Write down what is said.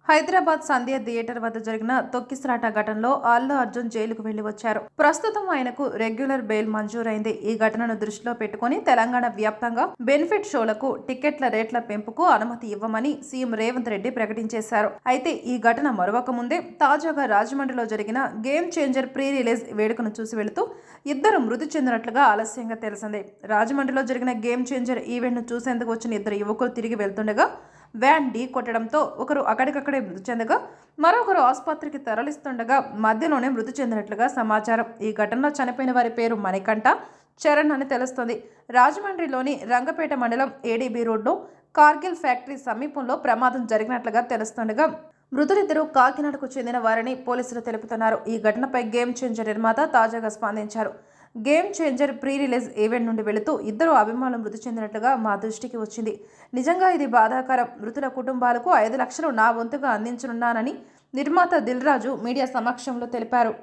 హైదరాబాద్ సంధ్య theatre వద్ద జరిగిన తొక్కిసలాట ఘటనలో అల్లు అర్జున్ జైలుకు వెళ్లి వచ్చారు. ప్రస్తుతం ఆయనకు రెగ్యులర్ బెయిల్ మంజూరైంది. ఈ ఘటనను దృష్టిలో పెట్టుకుని తెలంగాణ వ్యాప్తంగా బెనిఫిట్ షోలకు టికెట్ల రేట్ల పెంపుకు అనుమతి ఇవ్వమని సీఎం రేవంత్ రెడ్డి ప్రకటించేశారు. అయితే ఈ ఘటన మరొక ముందే తాజాగా రాజమండ్రిలో జరిగిన గేమ్ చేంజర్ ప్రీ రిలీజ్ వేడుకను చూసి వెళుతూ ఇద్దరు మృతి చెందినట్లుగా ఆలస్యంగా తెలిసింది. రాజమండ్రిలో జరిగిన గేమ్ చేంజర్ ఈవెంట్ ను చూసేందుకు వచ్చిన ఇద్దరు యువకులు తిరిగి వెళ్తుండగా వ్యాన్ ఢీ కొట్టడంతో ఒకరు అక్కడికక్కడే మృతి చెందగా మరొకరు ఆసుపత్రికి తరలిస్తుండగా మధ్యలోనే మృతి చెందినట్లుగా సమాచారం. ఈ ఘటనలో చనిపోయిన వారి పేరు మణికంఠ, చరణ్ అని తెలుస్తోంది. రాజమండ్రిలోని రంగపేట మండలం ఏడీబీ రోడ్లో కార్గిల్ ఫ్యాక్టరీ సమీపంలో ప్రమాదం జరిగినట్లుగా తెలుస్తుండగా మృతులిద్దరూ కాకినాడకు చెందిన వారని పోలీసులు తెలుపుతున్నారు. ఈ ఘటనపై గేమ్ చేంజర్ నిర్మాత తాజాగా స్పందించారు. Game changer pre release event నుండి వెళుతూ ఇద్దరు అభిమానులు మృతి చెందినట్లుగా మా దృష్టికి వచ్చింది. నిజంగా ఇది బాధాకరం. మృతుల కుటుంబాలకు 5 లక్షలు నా వంతుగా అందించనున్నానని నిర్మాత దిల్ రాజు మీడియా సమక్షంలో తెలిపారు.